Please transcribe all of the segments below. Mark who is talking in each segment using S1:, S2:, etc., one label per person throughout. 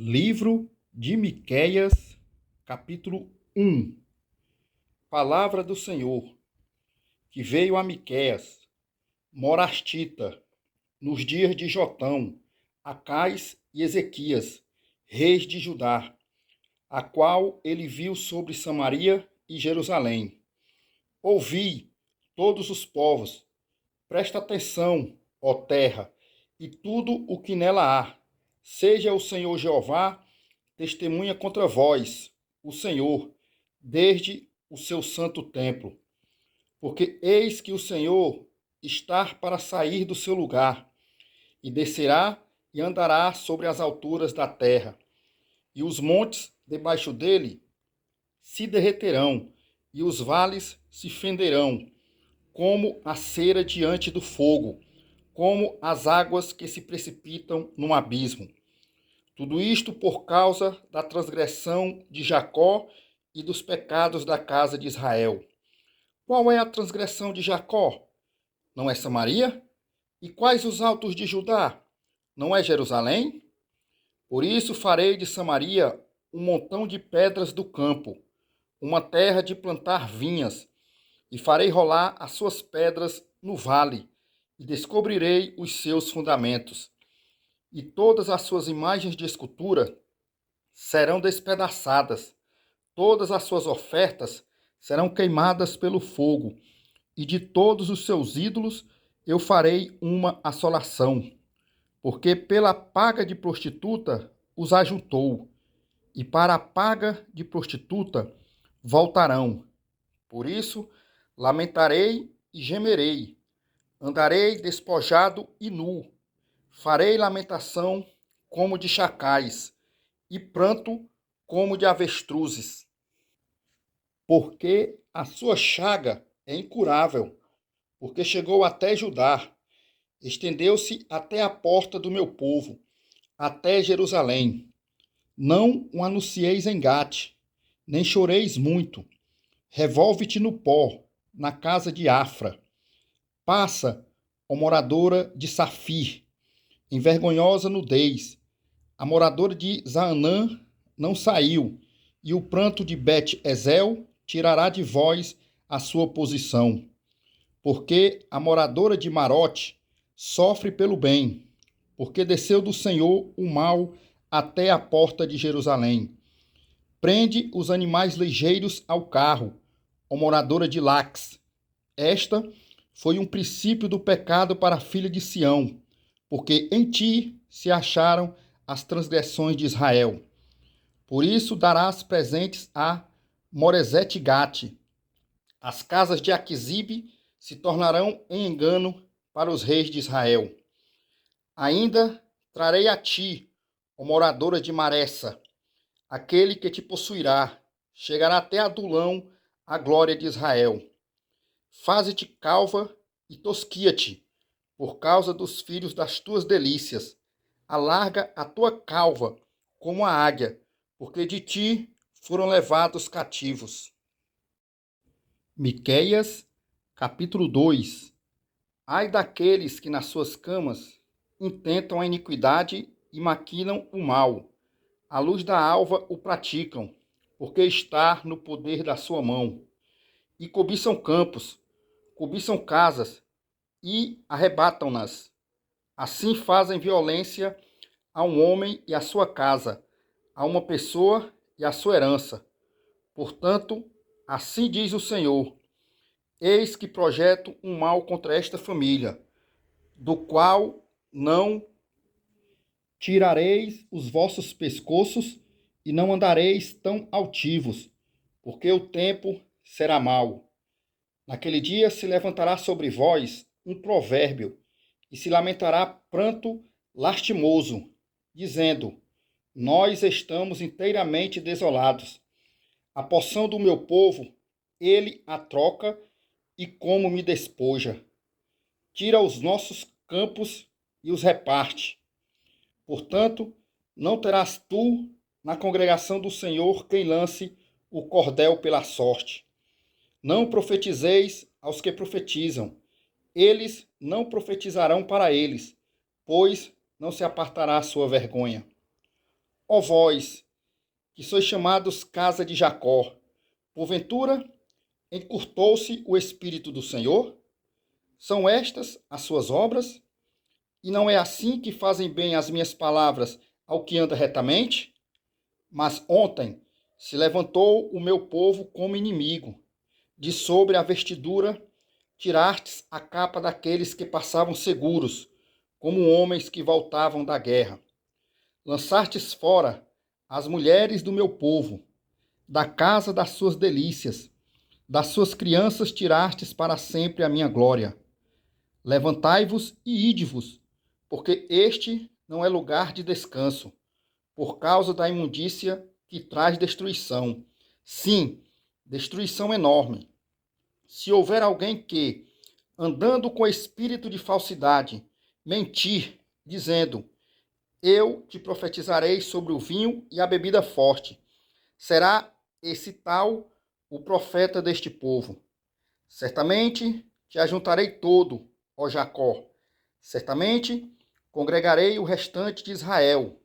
S1: Livro de Miqueias, capítulo 1. Palavra do Senhor, que veio a Miqueias, morastita, nos dias de Jotão, Acais e Ezequias, reis de Judá, a qual ele viu sobre Samaria e Jerusalém. Ouvi, todos os povos, presta atenção, ó terra, e tudo o que nela há. Seja o Senhor Jeová testemunha contra vós, o Senhor, desde o seu santo templo. Porque eis que o Senhor está para sair do seu lugar, e descerá e andará sobre as alturas da terra, e os montes debaixo dele se derreterão, e os vales se fenderão, como a cera diante do fogo, como as águas que se precipitam num abismo. Tudo isto por causa da transgressão de Jacó e dos pecados da casa de Israel. Qual é a transgressão de Jacó? Não é Samaria? E quais os altos de Judá? Não é Jerusalém? Por isso farei de Samaria um montão de pedras do campo, uma terra de plantar vinhas, e farei rolar as suas pedras no vale, e descobrirei os seus fundamentos. E todas as suas imagens de escultura serão despedaçadas, todas as suas ofertas serão queimadas pelo fogo, e de todos os seus ídolos eu farei uma assolação, porque pela paga de prostituta os ajuntou, e para a paga de prostituta voltarão. Por isso, lamentarei e gemerei, andarei despojado e nu, farei lamentação como de chacais, e pranto como de avestruzes. Porque a sua chaga é incurável, porque chegou até Judá, estendeu-se até a porta do meu povo, até Jerusalém. Não o anuncieis em Gate, nem choreis muito. Revolve-te no pó, na casa de Afra. Passa, ó moradora de Safir, em vergonhosa nudez. A moradora de Zaanã não saiu, e o pranto de Bet-Ezel tirará de vós a sua posição. Porque a moradora de Marote sofre pelo bem, porque desceu do Senhor o mal até a porta de Jerusalém. Prende os animais ligeiros ao carro, ó moradora de Lax. Esta foi um princípio do pecado para a filha de Sião, porque em ti se acharam as transgressões de Israel. Por isso darás presentes a Moresete-Gate. As casas de Aquisibe se tornarão em engano para os reis de Israel. Ainda trarei a ti, ó moradora de Maressa, aquele que te possuirá. Chegará até Adulão a glória de Israel. Faze-te calva e tosquia-te, por causa dos filhos das tuas delícias. Alarga a tua calva como a águia, porque de ti foram levados cativos. Miqueias, capítulo 2. Ai daqueles que nas suas camas intentam a iniquidade e maquinam o mal. À luz da alva o praticam, porque está no poder da sua mão. E cobiçam campos, cobiçam casas e arrebatam-nas. Assim fazem violência a um homem e a sua casa, a uma pessoa e a sua herança. Portanto, assim diz o Senhor: eis que projeto um mal contra esta família, do qual não tirareis os vossos pescoços e não andareis tão altivos, porque o tempo será mau. Naquele dia se levantará sobre vós um provérbio, e se lamentará pranto lastimoso, dizendo: nós estamos inteiramente desolados. A porção do meu povo, ele a troca, e como me despoja. Tira os nossos campos e os reparte. Portanto, não terás tu na congregação do Senhor quem lance o cordel pela sorte. Não profetizeis aos que profetizam. Eles não profetizarão para eles, pois não se apartará a sua vergonha. ó vós, que sois chamados casa de Jacó, porventura encurtou-se o Espírito do Senhor? São estas as suas obras? E não é assim que fazem bem as minhas palavras ao que anda retamente? Mas ontem se levantou o meu povo como inimigo. De sobre a vestidura tirastes a capa daqueles que passavam seguros, como homens que voltavam da guerra. Lançastes fora as mulheres do meu povo, da casa das suas delícias, das suas crianças tirastes para sempre a minha glória. Levantai-vos e ide-vos, porque este não é lugar de descanso, por causa da imundícia que traz destruição. Sim, destruição enorme. Se houver alguém que, andando com espírito de falsidade, mentir, dizendo: eu te profetizarei sobre o vinho e a bebida forte, será esse tal o profeta deste povo. Certamente te ajuntarei todo, ó Jacó. Certamente congregarei o restante de Israel.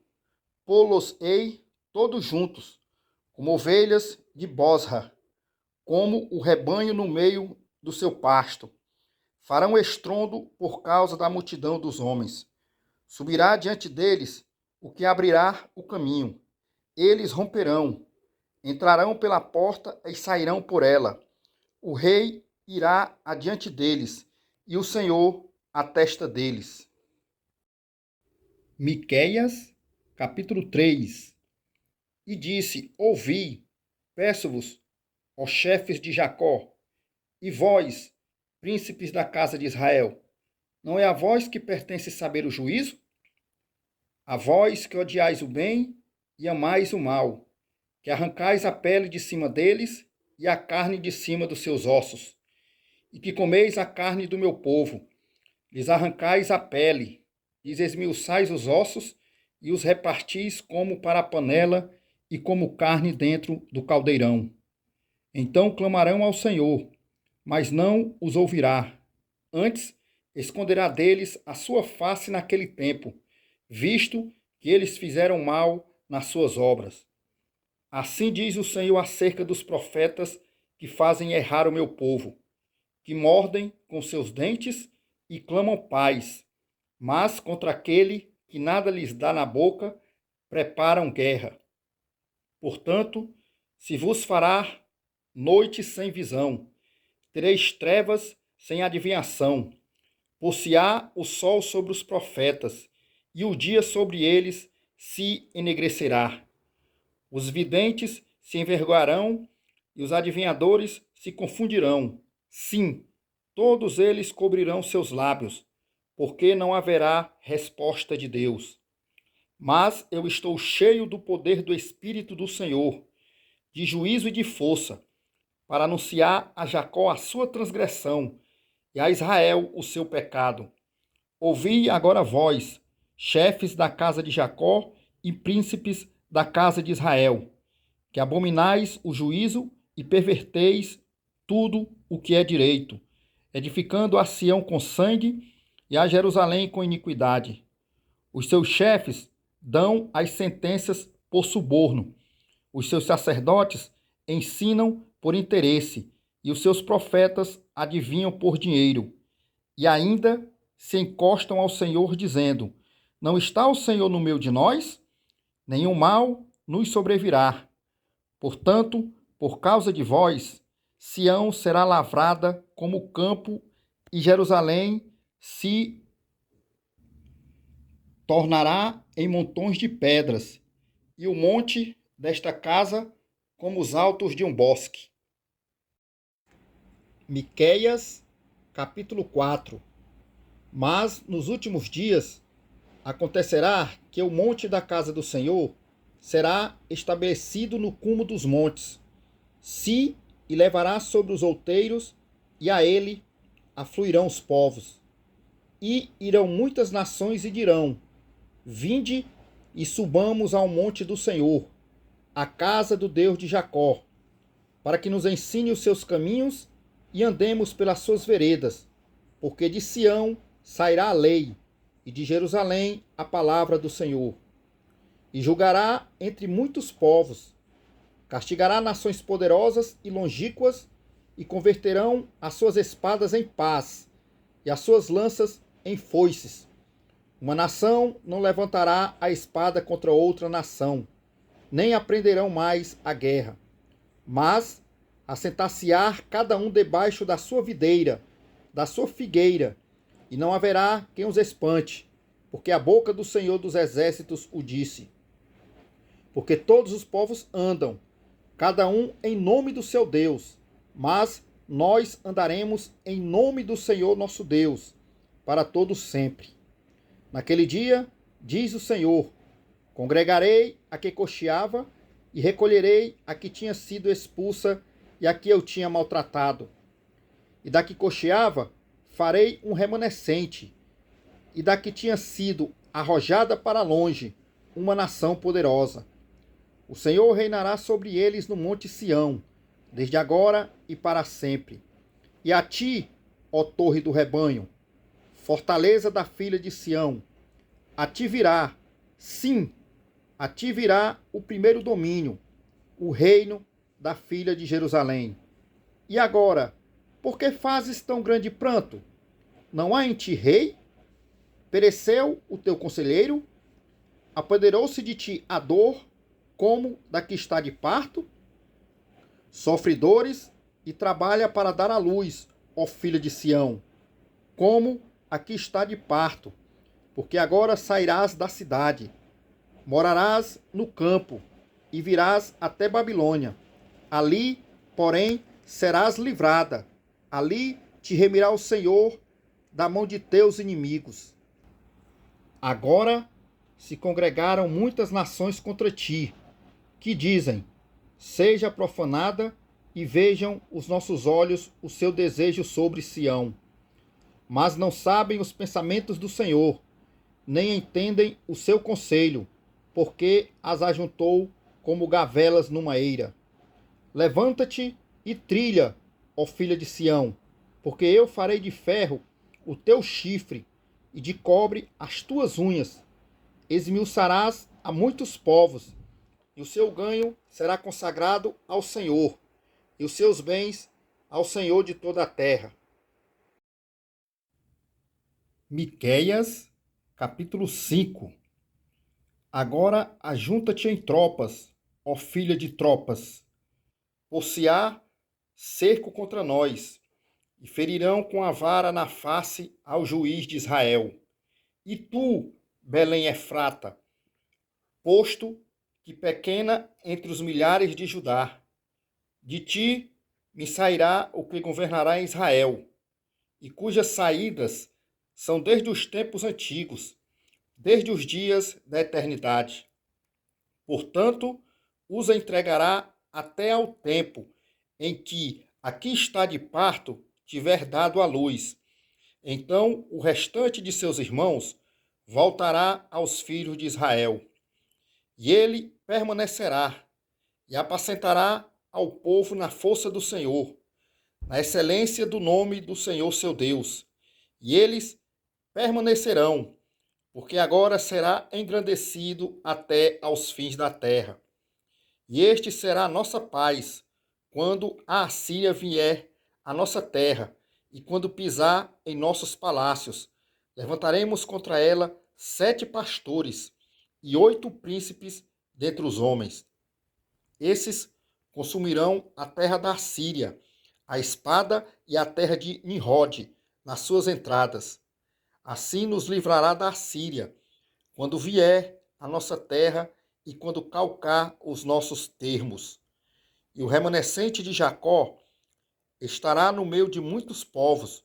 S1: Pô-los-ei todos juntos, como ovelhas de Bosra, como o rebanho no meio do seu pasto. Farão estrondo por causa da multidão dos homens. Subirá diante deles o que abrirá o caminho. Eles romperão, entrarão pela porta e sairão por ela. O rei irá adiante deles, e o Senhor à testa deles. Miqueias, capítulo 3. E disse: ouvi, peço-vos, ó chefes de Jacó, e vós, príncipes da casa de Israel, não é a vós que pertence saber o juízo? A vós que odiais o bem e amais o mal, que arrancais a pele de cima deles e a carne de cima dos seus ossos, e que comeis a carne do meu povo, lhes arrancais a pele, lhes esmiuçais os ossos e os repartis como para a panela e como carne dentro do caldeirão. Então clamarão ao Senhor, mas não os ouvirá. Antes, esconderá deles a sua face naquele tempo, visto que eles fizeram mal nas suas obras. Assim diz o Senhor acerca dos profetas que fazem errar o meu povo, que mordem com seus dentes e clamam paz, mas contra aquele que nada lhes dá na boca, preparam guerra. Portanto, se vos fará noite sem visão, tereis trevas sem adivinhação, por-se-á o sol sobre os profetas, e o dia sobre eles se enegrecerá. Os videntes se envergonharão, e os adivinhadores se confundirão. Sim, todos eles cobrirão seus lábios, porque não haverá resposta de Deus. Mas eu estou cheio do poder do Espírito do Senhor, de juízo e de força, para anunciar a Jacó a sua transgressão e a Israel o seu pecado. Ouvi agora vós, chefes da casa de Jacó e príncipes da casa de Israel, que abominais o juízo e perverteis tudo o que é direito, edificando a Sião com sangue e a Jerusalém com iniquidade. Os seus chefes dão as sentenças por suborno, os seus sacerdotes ensinam por interesse, e os seus profetas adivinham por dinheiro. E ainda se encostam ao Senhor, dizendo: não está o Senhor no meio de nós? Nenhum mal nos sobrevirá. Portanto, por causa de vós, Sião será lavrada como campo, e Jerusalém se tornará em montões de pedras, e o monte desta casa como os altos de um bosque. Miqueias, capítulo 4. Mas nos últimos dias acontecerá que o monte da casa do Senhor será estabelecido no cume dos montes, e levará sobre os outeiros, e a ele afluirão os povos. E irão muitas nações e dirão: vinde e subamos ao monte do Senhor, à casa do Deus de Jacó, para que nos ensine os seus caminhos e andemos pelas suas veredas, porque de Sião sairá a lei, e de Jerusalém a palavra do Senhor. e julgará entre muitos povos. Castigará nações poderosas e longínquas, e converterão as suas espadas em paz, e as suas lanças em foices. Uma nação não levantará a espada contra outra nação, nem aprenderão mais a guerra. Mas assentar-se-á cada um debaixo da sua videira, da sua figueira, e não haverá quem os espante, porque a boca do Senhor dos Exércitos o disse. Porque todos os povos andam, cada um em nome do seu Deus, mas nós andaremos em nome do Senhor nosso Deus, para todo sempre. Naquele dia, diz o Senhor, congregarei a que cocheava e recolherei a que tinha sido expulsa e a que eu tinha maltratado. E da que cocheava, farei um remanescente, e da que tinha sido arrojada para longe, uma nação poderosa. O Senhor reinará sobre eles no monte Sião, desde agora e para sempre. E a ti, ó torre do rebanho, fortaleza da filha de Sião, a ti virá, sim, a ti virá o primeiro domínio, o reino da filha de Jerusalém. E agora, por que fazes tão grande pranto? Não há em ti rei? Pereceu o teu conselheiro? Apoderou-se de ti a dor, como da que está de parto? Sofre dores e trabalha para dar à luz, ó filha de Sião, como a que está de parto, porque agora sairás da cidade, morarás no campo e virás até Babilônia. Ali, porém, serás livrada. Ali te remirá o Senhor da mão de teus inimigos. Agora se congregaram muitas nações contra ti, que dizem: seja profanada, e vejam os nossos olhos o seu desejo sobre Sião. Mas não sabem os pensamentos do Senhor, nem entendem o seu conselho, porque as ajuntou como gavelas numa eira. Levanta-te e trilha, ó filha de Sião, porque eu farei de ferro o teu chifre, e de cobre as tuas unhas. Esmiuçarás a muitos povos, e o seu ganho será consagrado ao Senhor, e os seus bens ao Senhor de toda a terra. Miqueias, capítulo 5. Agora ajunta-te em tropas, ó filha de tropas, por-se-á cerco contra nós, e ferirão com a vara na face ao juiz de Israel. E tu, Belém Efrata, posto que pequena entre os milhares de Judá, de ti me sairá o que governará Israel, e cujas saídas são desde os tempos antigos, desde os dias da eternidade. Portanto, os entregará até ao tempo em que aqui está de parto tiver dado à luz. Então o restante de seus irmãos voltará aos filhos de Israel. E ele permanecerá e apacentará ao povo na força do Senhor, na excelência do nome do Senhor seu Deus. E eles permanecerão, porque agora será engrandecido até aos fins da terra. E este será a nossa paz, quando a Assíria vier à nossa terra, e quando pisar em nossos palácios. Levantaremos contra ela 7 pastores e 8 príncipes dentre os homens. Esses consumirão a terra da Assíria, a espada e a terra de Nimrod, nas suas entradas. Assim nos livrará da Assíria, quando vier à nossa terra e quando calcar os nossos termos. E o remanescente de Jacó estará no meio de muitos povos,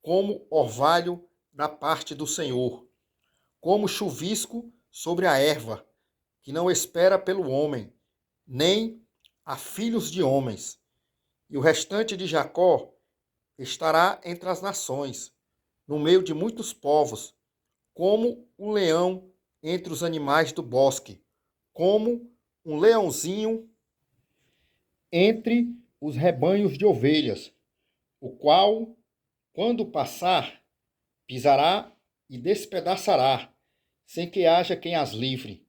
S1: como orvalho da parte do Senhor, como chuvisco sobre a erva, que não espera pelo homem, nem a filhos de homens. E o restante de Jacó estará entre as nações, no meio de muitos povos, como um leão entre os animais do bosque, como um leãozinho entre os rebanhos de ovelhas, o qual, quando passar, pisará e despedaçará, sem que haja quem as livre.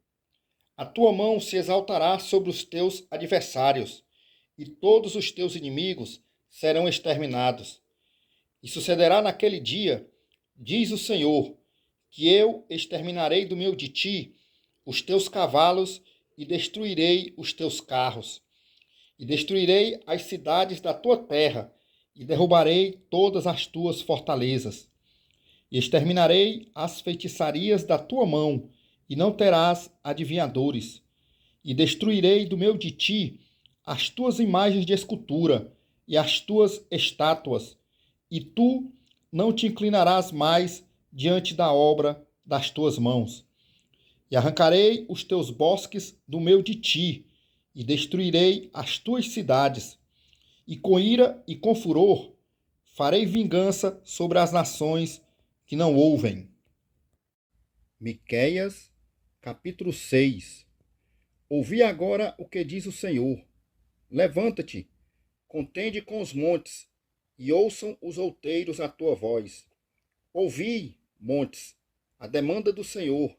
S1: A tua mão se exaltará sobre os teus adversários, e todos os teus inimigos serão exterminados. E sucederá naquele dia, diz o Senhor, que eu exterminarei do meio de ti os teus cavalos e destruirei os teus carros. E destruirei as cidades da tua terra e derrubarei todas as tuas fortalezas. E exterminarei as feitiçarias da tua mão, e não terás adivinhadores. E destruirei do meio de ti as tuas imagens de escultura e as tuas estátuas, e tu não te inclinarás mais diante da obra das tuas mãos. E arrancarei os teus bosques do meio de ti, e destruirei as tuas cidades, e com ira e com furor farei vingança sobre as nações que não ouvem. Miqueias, capítulo 6. Ouvi agora o que diz o Senhor. Levanta-te, contende com os montes, e ouçam os outeiros a tua voz. Ouvi, montes, a demanda do Senhor,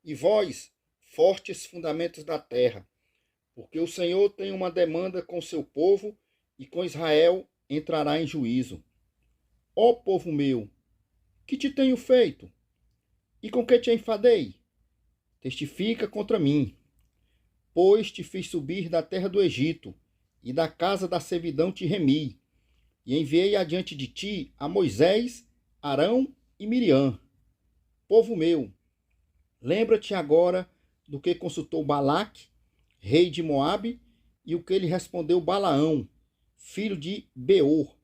S1: e vós, fortes fundamentos da terra, porque o Senhor tem uma demanda com seu povo, e com Israel entrará em juízo. Ó povo meu, que te tenho feito? E com que te enfadei? Testifica contra mim. Pois te fiz subir da terra do Egito, e da casa da servidão te remi, e enviei adiante de ti a Moisés, Arão e Miriam. Povo meu, lembra-te agora do que consultou Balaque, rei de Moabe, e o que lhe respondeu Balaão, filho de Beor,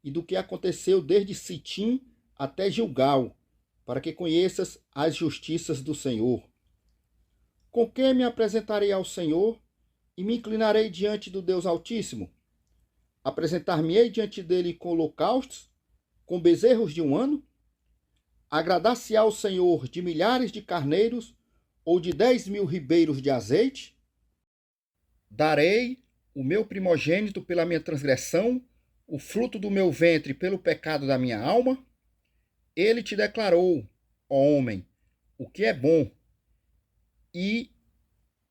S1: e do que aconteceu desde Sitim até Gilgal, para que conheças as justiças do Senhor. Com que me apresentarei ao Senhor e me inclinarei diante do Deus Altíssimo? Apresentar-me-ei diante dele com holocaustos, com bezerros de um ano? Agradar-se-á ao Senhor de milhares de carneiros ou de 10.000 ribeiros de azeite? Darei o meu primogênito pela minha transgressão, o fruto do meu ventre pelo pecado da minha alma? Ele te declarou, ó homem, o que é bom, e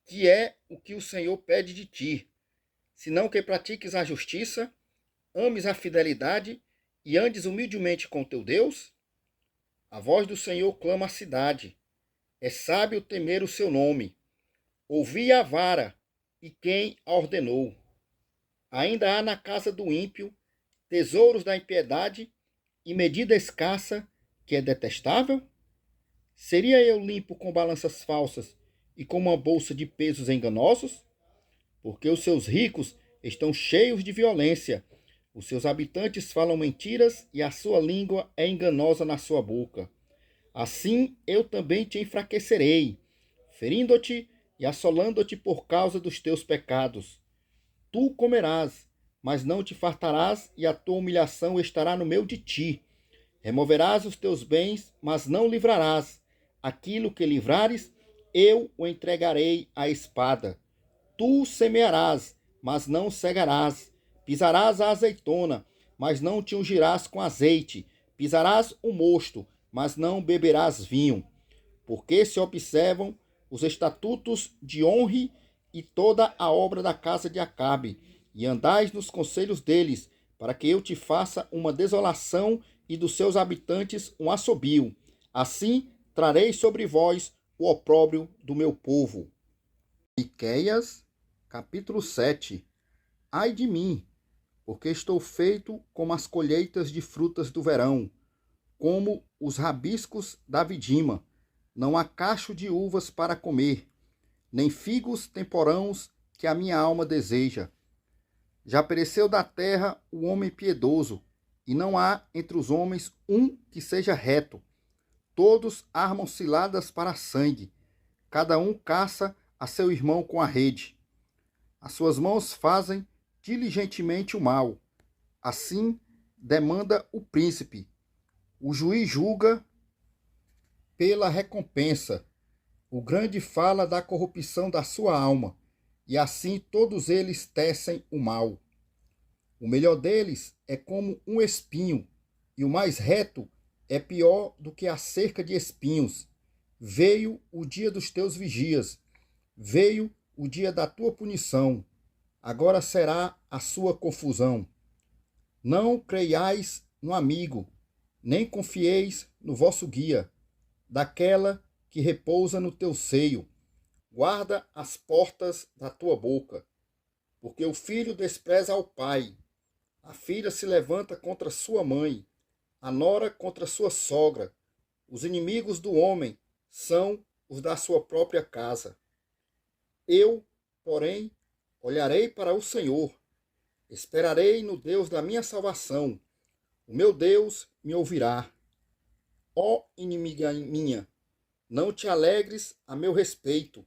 S1: que é o que o Senhor pede de ti, senão que pratiques a justiça, ames a fidelidade e andes humildemente com teu Deus? A voz do Senhor clama à cidade, é sábio temer o seu nome. Ouvi a vara, e quem a ordenou? Ainda há na casa do ímpio tesouros da impiedade e medida escassa, que é detestável? Seria eu limpo com balanças falsas e com uma bolsa de pesos enganosos? Porque os seus ricos estão cheios de violência, os seus habitantes falam mentiras e a sua língua é enganosa na sua boca. Assim eu também te enfraquecerei, ferindo-te e assolando-te por causa dos teus pecados. Tu comerás, mas não te fartarás, e a tua humilhação estará no meio de ti. Removerás os teus bens, mas não livrarás. Aquilo que livrares, eu o entregarei à espada. Tu semearás, mas não cegarás. Pisarás a azeitona, mas não te ungirás com azeite. Pisarás o mosto, mas não beberás vinho. Porque se observam os estatutos de Onre e toda a obra da casa de Acabe, e andais nos conselhos deles, para que eu te faça uma desolação e dos seus habitantes um assobio. Assim trarei sobre vós o opróbrio do meu povo. Miqueias, capítulo 7. Ai de mim, porque estou feito como as colheitas de frutas do verão, como os rabiscos da vidima. Não há cacho de uvas para comer, nem figos temporãos que a minha alma deseja. Já pereceu da terra o homem piedoso, e não há entre os homens um que seja reto. Todos armam ciladas para sangue, cada um caça a seu irmão com a rede. As suas mãos fazem diligentemente o mal. Assim demanda o príncipe. O juiz julga pela recompensa. O grande fala da corrupção da sua alma, e assim todos eles tecem o mal. O melhor deles é como um espinho, e o mais reto é pior do que a cerca de espinhos. Veio o dia dos teus vigias, Veio o dia da tua punição, agora será a sua confusão. Não creiais no amigo, nem confieis no vosso guia, daquela que repousa no teu seio. Guarda as portas da tua boca, porque o filho despreza ao pai, a filha se levanta contra sua mãe, a nora contra sua sogra. Os inimigos do homem são os da sua própria casa. Eu, porém, olharei para o Senhor, esperarei no Deus da minha salvação. O meu Deus me ouvirá. Ó inimiga minha, não te alegres a meu respeito.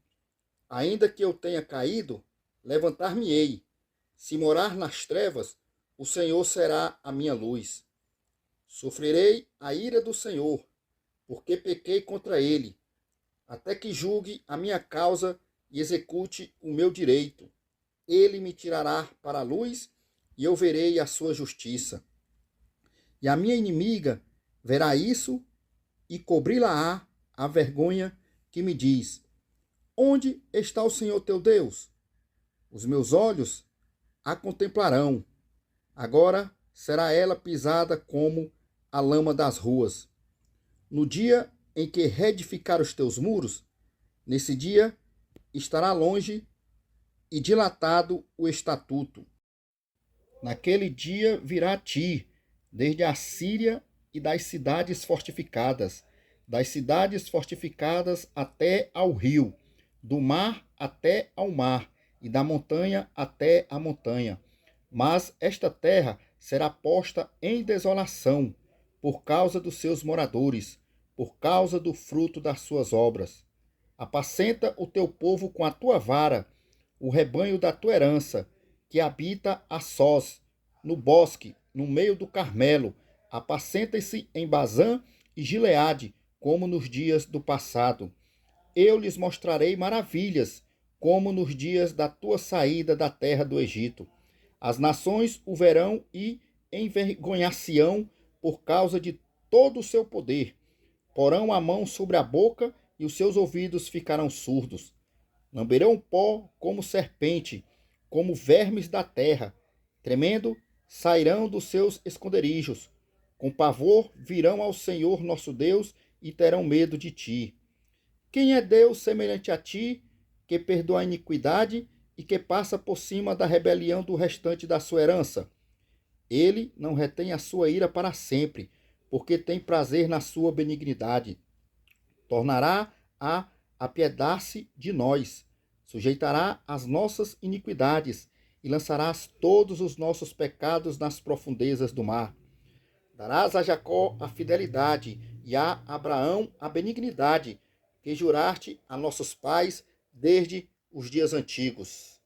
S1: Ainda que eu tenha caído, levantar-me-ei. Se morar nas trevas, o Senhor será a minha luz. Sofrerei a ira do Senhor, porque pequei contra ele, até que julgue a minha causa e execute o meu direito. Ele me tirará para a luz e eu verei a sua justiça. E a minha inimiga verá isso e cobri-la-á a vergonha que me diz: onde está o Senhor teu Deus? Os meus olhos a contemplarão. Agora será ela pisada como a lama das ruas. No dia em que reedificar os teus muros, nesse dia estará longe e dilatado o estatuto. Naquele dia virá a ti, desde a Síria e das cidades fortificadas até ao rio, do mar até ao mar, e da montanha até a montanha. Mas esta terra será posta em desolação, por causa dos seus moradores, por causa do fruto das suas obras. Apacenta o teu povo com a tua vara, o rebanho da tua herança, que habita a sós, no bosque, no meio do Carmelo. Apacentem-se em Bazã e Gileade, como nos dias do passado. Eu lhes mostrarei maravilhas, como nos dias da tua saída da terra do Egito. As nações o verão e envergonhar-se-ão por causa de todo o seu poder. Porão a mão sobre a boca e os seus ouvidos ficarão surdos. Lamberão pó como serpente, como vermes da terra. Tremendo, sairão dos seus esconderijos. Com pavor virão ao Senhor nosso Deus e terão medo de ti. Quem é Deus semelhante a ti, que perdoa a iniquidade e que passa por cima da rebelião do restante da sua herança? Ele não retém a sua ira para sempre, porque tem prazer na sua benignidade. Tornará a apiedar-se de nós, sujeitará as nossas iniquidades e lançarás todos os nossos pecados nas profundezas do mar. Darás a Jacó a fidelidade e a Abraão a benignidade, que juraste a nossos pais desde os dias antigos.